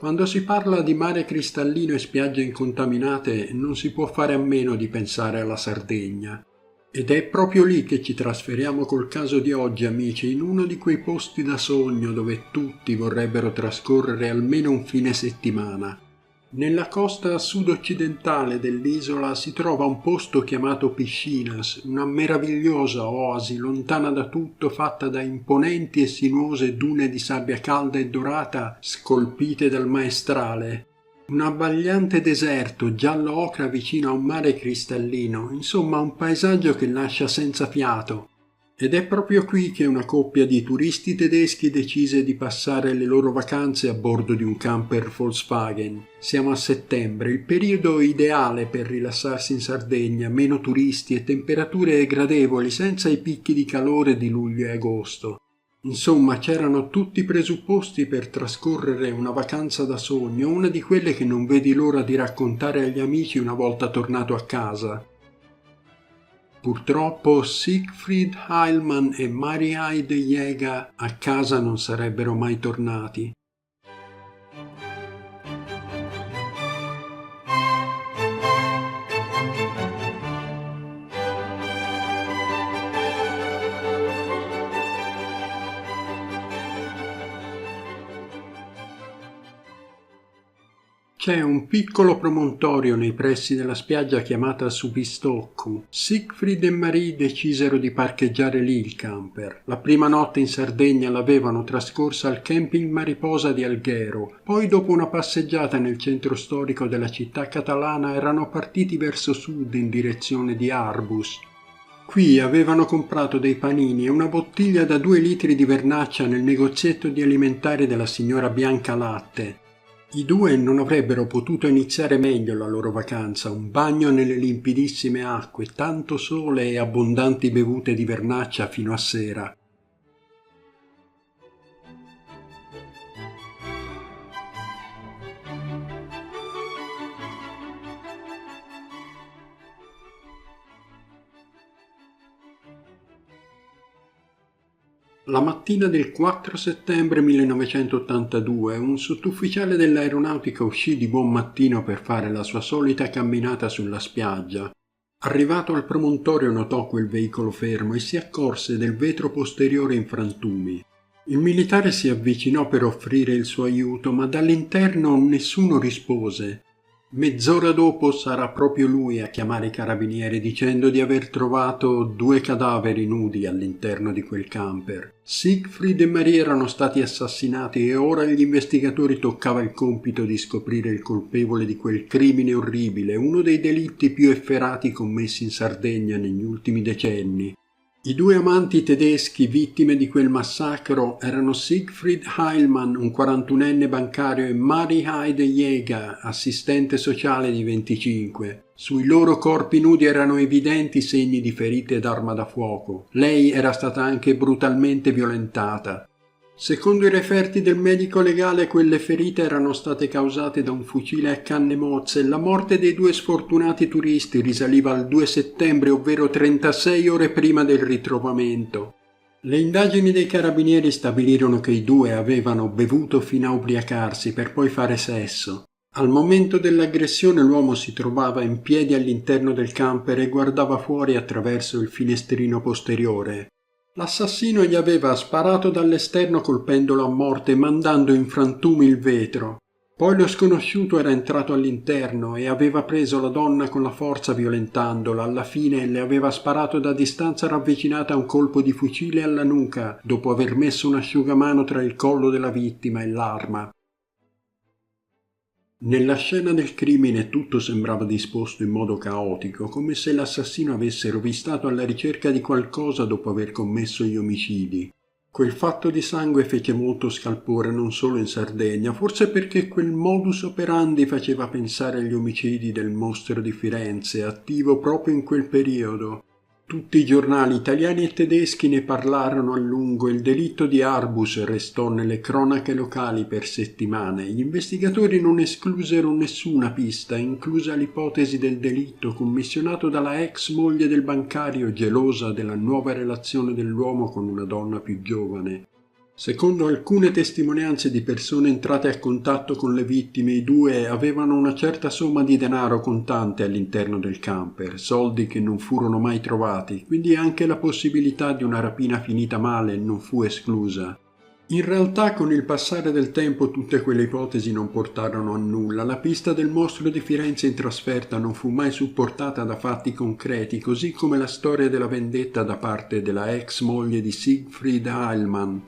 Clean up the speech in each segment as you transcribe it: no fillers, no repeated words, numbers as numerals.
Quando si parla di mare cristallino e spiagge incontaminate non si può fare a meno di pensare alla Sardegna. Ed è proprio lì che ci trasferiamo col caso di oggi, amici, in uno di quei posti da sogno dove tutti vorrebbero trascorrere almeno un fine settimana. Nella costa sud-occidentale dell'isola si trova un posto chiamato Piscinas, una meravigliosa oasi lontana da tutto, fatta da imponenti e sinuose dune di sabbia calda e dorata scolpite dal maestrale. Un abbagliante deserto giallo ocra vicino a un mare cristallino, insomma un paesaggio che lascia senza fiato. Ed è proprio qui che una coppia di turisti tedeschi decise di passare le loro vacanze a bordo di un camper Volkswagen. Siamo a settembre, il periodo ideale per rilassarsi in Sardegna, meno turisti e temperature gradevoli senza i picchi di calore di luglio e agosto. Insomma, c'erano tutti i presupposti per trascorrere una vacanza da sogno, una di quelle che non vedi l'ora di raccontare agli amici una volta tornato a casa. Purtroppo Siegfried Heilmann e Marie-Heide Jäger a casa non sarebbero mai tornati. C'è un piccolo promontorio nei pressi della spiaggia chiamata Subistocco. Siegfried e Marie decisero di parcheggiare lì il camper. La prima notte in Sardegna l'avevano trascorsa al camping Mariposa di Alghero. Poi, dopo una passeggiata nel centro storico della città catalana, erano partiti verso sud in direzione di Arbus. Qui avevano comprato dei panini e una bottiglia da 2 litri di vernaccia nel negozietto di alimentari della signora Bianca Latte. I due non avrebbero potuto iniziare meglio la loro vacanza, un bagno nelle limpidissime acque, tanto sole e abbondanti bevute di vernaccia fino a sera. La mattina del 4 settembre 1982 un sottufficiale dell'aeronautica uscì di buon mattino per fare la sua solita camminata sulla spiaggia. Arrivato al promontorio notò quel veicolo fermo e si accorse del vetro posteriore in frantumi. Il militare si avvicinò per offrire il suo aiuto, ma dall'interno nessuno rispose. Mezz'ora dopo sarà proprio lui a chiamare i carabinieri dicendo di aver trovato 2 cadaveri nudi all'interno di quel camper. Siegfried e Marie erano stati assassinati e ora agli investigatori toccava il compito di scoprire il colpevole di quel crimine orribile, uno dei delitti più efferati commessi in Sardegna negli ultimi decenni. I 2 amanti tedeschi vittime di quel massacro erano Siegfried Heilmann, un 41enne bancario, e Marie-Heide Jäger, assistente sociale di 25. Sui loro corpi nudi erano evidenti segni di ferite d'arma da fuoco. Lei era stata anche brutalmente violentata. Secondo i referti del medico legale, quelle ferite erano state causate da un fucile a canne mozze e la morte dei 2 sfortunati turisti risaliva al 2 settembre, ovvero 36 ore prima del ritrovamento. Le indagini dei carabinieri stabilirono che i 2 avevano bevuto fino a ubriacarsi per poi fare sesso. Al momento dell'aggressione l'uomo si trovava in piedi all'interno del camper e guardava fuori attraverso il finestrino posteriore. L'assassino gli aveva sparato dall'esterno colpendolo a morte, mandando in frantumi il vetro. Poi lo sconosciuto era entrato all'interno e aveva preso la donna con la forza violentandola. Alla fine le aveva sparato da distanza ravvicinata un colpo di fucile alla nuca, dopo aver messo un asciugamano tra il collo della vittima e l'arma. Nella scena del crimine tutto sembrava disposto in modo caotico, come se l'assassino avesse rovistato alla ricerca di qualcosa dopo aver commesso gli omicidi. Quel fatto di sangue fece molto scalpore non solo in Sardegna, forse perché quel modus operandi faceva pensare agli omicidi del mostro di Firenze, attivo proprio in quel periodo. Tutti i giornali italiani e tedeschi ne parlarono a lungo e il delitto di Arbus restò nelle cronache locali per settimane. Gli investigatori non esclusero nessuna pista, inclusa l'ipotesi del delitto commissionato dalla ex moglie del bancario, gelosa della nuova relazione dell'uomo con una donna più giovane. Secondo alcune testimonianze di persone entrate a contatto con le vittime, i due avevano una certa somma di denaro contante all'interno del camper, soldi che non furono mai trovati, quindi anche la possibilità di una rapina finita male non fu esclusa. In realtà con il passare del tempo tutte quelle ipotesi non portarono a nulla. La pista del mostro di Firenze in trasferta non fu mai supportata da fatti concreti, così come la storia della vendetta da parte della ex moglie di Siegfried Heilmann.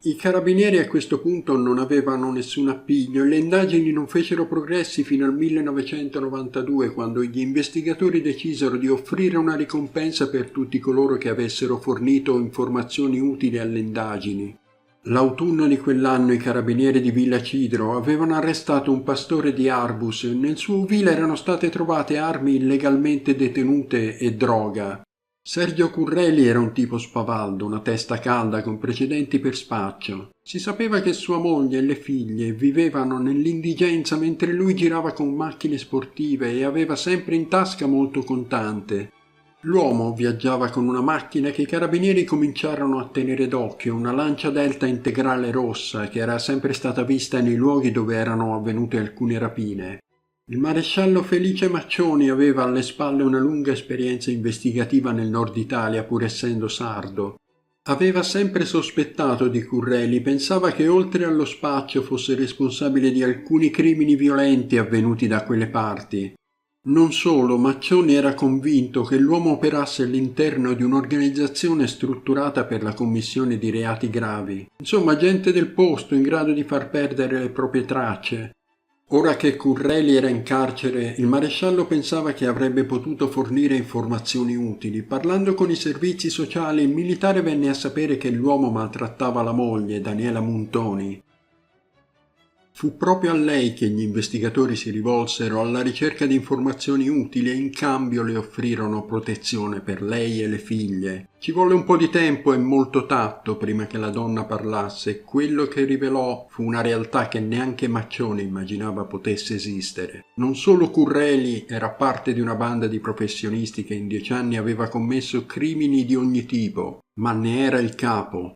I carabinieri a questo punto non avevano nessun appiglio e le indagini non fecero progressi fino al 1992, quando gli investigatori decisero di offrire una ricompensa per tutti coloro che avessero fornito informazioni utili alle indagini. L'autunno di quell'anno i carabinieri di Villa Cidro avevano arrestato un pastore di Arbus e nel suo ovile erano state trovate armi illegalmente detenute e droga. Sergio Curreli era un tipo spavaldo, una testa calda con precedenti per spaccio. Si sapeva che sua moglie e le figlie vivevano nell'indigenza mentre lui girava con macchine sportive e aveva sempre in tasca molto contante. L'uomo viaggiava con una macchina che i carabinieri cominciarono a tenere d'occhio, una Lancia Delta integrale rossa che era sempre stata vista nei luoghi dove erano avvenute alcune rapine. Il maresciallo Felice Maccioni aveva alle spalle una lunga esperienza investigativa nel nord Italia, pur essendo sardo. Aveva sempre sospettato di Curreli, pensava che oltre allo spaccio fosse responsabile di alcuni crimini violenti avvenuti da quelle parti. Non solo, Maccioni era convinto che l'uomo operasse all'interno di un'organizzazione strutturata per la commissione di reati gravi. Insomma, gente del posto in grado di far perdere le proprie tracce. Ora che Curreli era in carcere, il maresciallo pensava che avrebbe potuto fornire informazioni utili. Parlando con i servizi sociali, il militare venne a sapere che l'uomo maltrattava la moglie, Daniela Muntoni. Fu proprio a lei che gli investigatori si rivolsero alla ricerca di informazioni utili e in cambio le offrirono protezione per lei e le figlie. Ci volle un po' di tempo e molto tatto prima che la donna parlasse e quello che rivelò fu una realtà che neanche Maccioni immaginava potesse esistere. Non solo Curreli era parte di una banda di professionisti che in 10 anni aveva commesso crimini di ogni tipo, ma ne era il capo.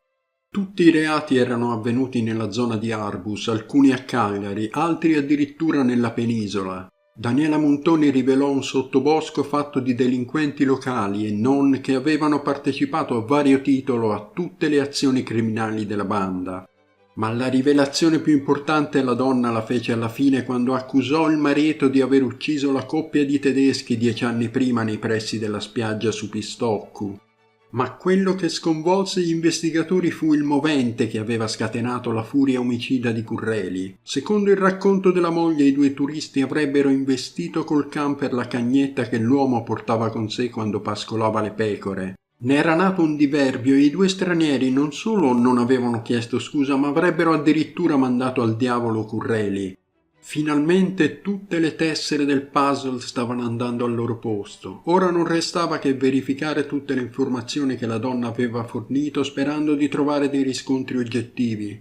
Tutti i reati erano avvenuti nella zona di Arbus, alcuni a Cagliari, altri addirittura nella penisola. Daniela Muntoni rivelò un sottobosco fatto di delinquenti locali e non che avevano partecipato a vario titolo a tutte le azioni criminali della banda. Ma la rivelazione più importante la donna la fece alla fine quando accusò il marito di aver ucciso la coppia di tedeschi 10 anni prima nei pressi della spiaggia su Pistoccu. Ma quello che sconvolse gli investigatori fu il movente che aveva scatenato la furia omicida di Curreli. Secondo il racconto della moglie, i due turisti avrebbero investito col camper la cagnetta che l'uomo portava con sé quando pascolava le pecore. Ne era nato un diverbio e i due stranieri non solo non avevano chiesto scusa, ma avrebbero addirittura mandato al diavolo Curreli. Finalmente tutte le tessere del puzzle stavano andando al loro posto. Ora non restava che verificare tutte le informazioni che la donna aveva fornito sperando di trovare dei riscontri oggettivi.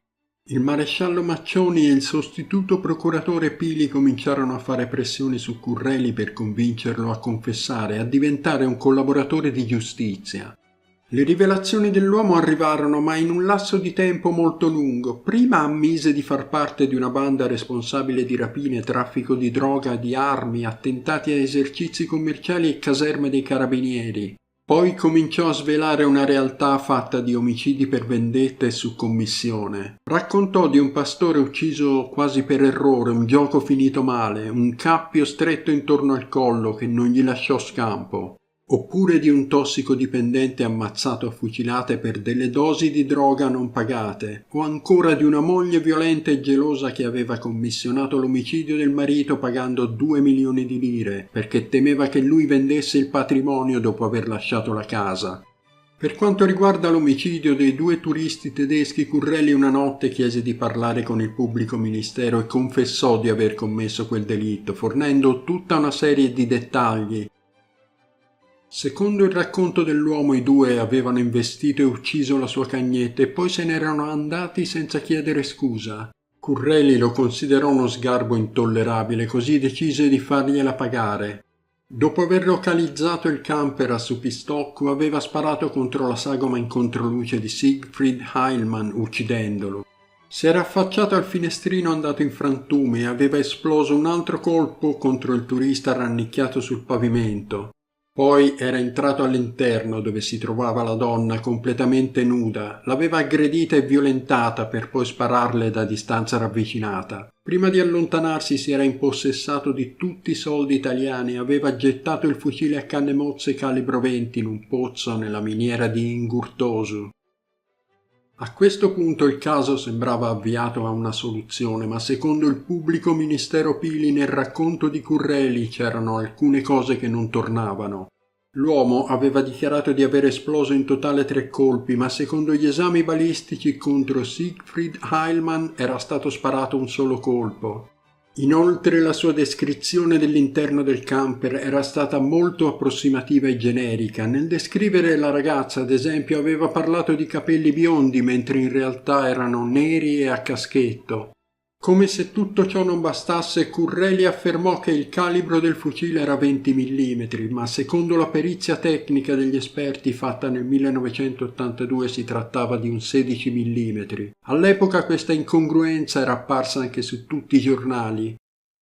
Il maresciallo Maccioni e il sostituto procuratore Pili cominciarono a fare pressioni su Curreli per convincerlo a confessare, a diventare un collaboratore di giustizia. Le rivelazioni dell'uomo arrivarono, ma in un lasso di tempo molto lungo. Prima ammise di far parte di una banda responsabile di rapine, traffico di droga, di armi, attentati a esercizi commerciali e caserme dei carabinieri. Poi cominciò a svelare una realtà fatta di omicidi per vendetta e su commissione. Raccontò di un pastore ucciso quasi per errore, un gioco finito male, un cappio stretto intorno al collo che non gli lasciò scampo. Oppure di un tossicodipendente ammazzato a fucilate per delle dosi di droga non pagate, o ancora di una moglie violenta e gelosa che aveva commissionato l'omicidio del marito pagando 2 milioni di lire, perché temeva che lui vendesse il patrimonio dopo aver lasciato la casa. Per quanto riguarda l'omicidio dei 2 turisti tedeschi, Curreli una notte chiese di parlare con il pubblico ministero e confessò di aver commesso quel delitto, fornendo tutta una serie di dettagli. Secondo il racconto dell'uomo, i due avevano investito e ucciso la sua cagnetta e poi se n'erano andati senza chiedere scusa. Curreli lo considerò uno sgarbo intollerabile, così decise di fargliela pagare. Dopo aver localizzato il camper a Supistocco, aveva sparato contro la sagoma in controluce di Siegfried Heilmann, uccidendolo. Si era affacciato al finestrino andato in frantumi e aveva esploso un altro colpo contro il turista rannicchiato sul pavimento. Poi era entrato all'interno dove si trovava la donna completamente nuda, l'aveva aggredita e violentata per poi spararle da distanza ravvicinata. Prima di allontanarsi si era impossessato di tutti i soldi italiani e aveva gettato il fucile a canne mozze calibro 20 in un pozzo nella miniera di Ingurtosu. A questo punto il caso sembrava avviato a una soluzione, ma secondo il pubblico ministero Pili nel racconto di Curreli c'erano alcune cose che non tornavano. L'uomo aveva dichiarato di aver esploso in totale 3 colpi, ma secondo gli esami balistici contro Siegfried Heilmann era stato sparato un solo colpo. Inoltre la sua descrizione dell'interno del camper era stata molto approssimativa e generica. Nel descrivere la ragazza, ad esempio, aveva parlato di capelli biondi, mentre in realtà erano neri e a caschetto. Come se tutto ciò non bastasse, Curreli affermò che il calibro del fucile era 20 mm, ma secondo la perizia tecnica degli esperti fatta nel 1982 si trattava di un 16 mm. All'epoca questa incongruenza era apparsa anche su tutti i giornali.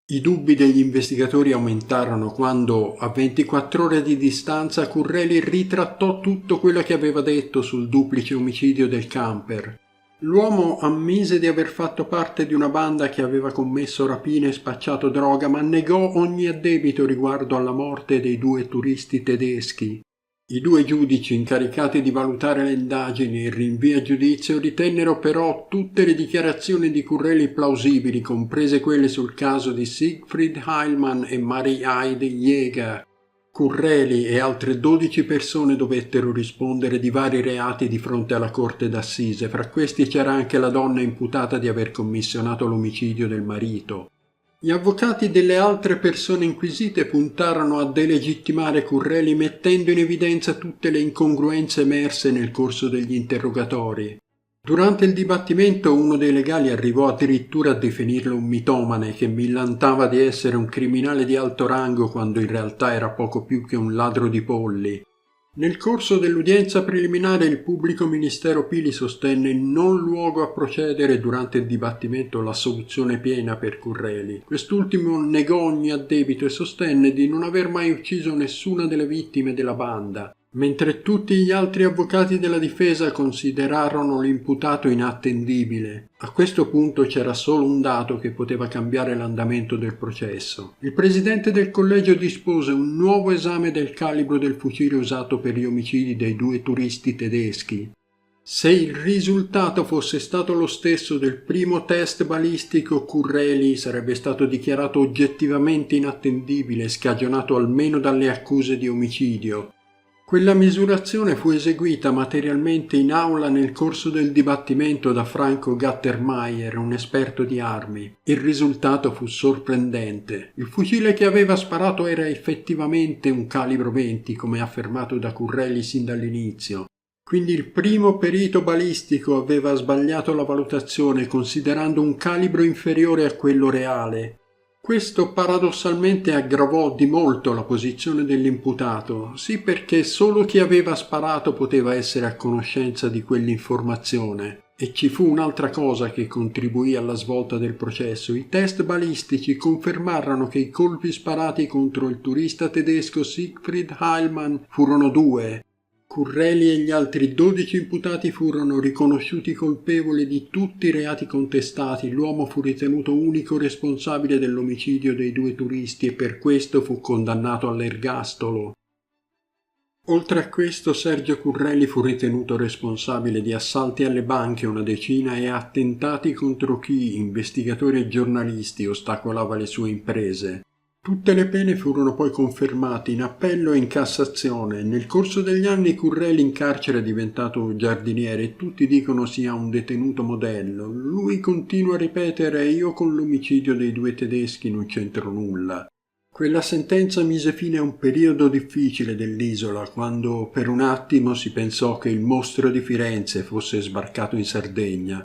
I dubbi degli investigatori aumentarono quando, a 24 ore di distanza, Curreli ritrattò tutto quello che aveva detto sul duplice omicidio del camper. L'uomo ammise di aver fatto parte di una banda che aveva commesso rapine e spacciato droga, ma negò ogni addebito riguardo alla morte dei 2 turisti tedeschi. I 2 giudici incaricati di valutare le indagini e il rinvio a giudizio ritennero però tutte le dichiarazioni di Curreli plausibili, comprese quelle sul caso di Siegfried Heilmann e Marie-Heide Jäger. Curreli e altre 12 persone dovettero rispondere di vari reati di fronte alla corte d'assise. Fra questi c'era anche la donna imputata di aver commissionato l'omicidio del marito. Gli avvocati delle altre persone inquisite puntarono a delegittimare Curreli mettendo in evidenza tutte le incongruenze emerse nel corso degli interrogatori. Durante il dibattimento uno dei legali arrivò addirittura a definirlo un mitomane che millantava di essere un criminale di alto rango quando in realtà era poco più che un ladro di polli. Nel corso dell'udienza preliminare il pubblico ministero Pili sostenne non luogo a procedere durante il dibattimento l'assoluzione piena per Curreli. Quest'ultimo negò ogni addebito e sostenne di non aver mai ucciso nessuna delle vittime della banda, mentre tutti gli altri avvocati della difesa considerarono l'imputato inattendibile. A questo punto c'era solo un dato che poteva cambiare l'andamento del processo. Il presidente del collegio dispose un nuovo esame del calibro del fucile usato per gli omicidi dei 2 turisti tedeschi. Se il risultato fosse stato lo stesso del primo test balistico, Curreli sarebbe stato dichiarato oggettivamente inattendibile e scagionato almeno dalle accuse di omicidio. Quella misurazione fu eseguita materialmente in aula nel corso del dibattimento da Franco Gattermeier, un esperto di armi. Il risultato fu sorprendente. Il fucile che aveva sparato era effettivamente un calibro 20, come affermato da Curreli sin dall'inizio. Quindi il primo perito balistico aveva sbagliato la valutazione considerando un calibro inferiore a quello reale. Questo paradossalmente aggravò di molto la posizione dell'imputato, sì perché solo chi aveva sparato poteva essere a conoscenza di quell'informazione. E ci fu un'altra cosa che contribuì alla svolta del processo. I test balistici confermarono che i colpi sparati contro il turista tedesco Siegfried Heilmann furono 2. Curreli e gli altri 12 imputati furono riconosciuti colpevoli di tutti i reati contestati. L'uomo fu ritenuto unico responsabile dell'omicidio dei 2 turisti e per questo fu condannato all'ergastolo. Oltre a questo, Sergio Curreli fu ritenuto responsabile di assalti alle banche, una decina, e attentati contro chi, investigatori e giornalisti, ostacolava le sue imprese. Tutte le pene furono poi confermate in appello e in Cassazione. Nel corso degli anni Curreli in carcere è diventato giardiniere e tutti dicono sia un detenuto modello. Lui continua a ripetere: io con l'omicidio dei 2 tedeschi non c'entro nulla. Quella sentenza mise fine a un periodo difficile dell'isola, quando per un attimo si pensò che il mostro di Firenze fosse sbarcato in Sardegna.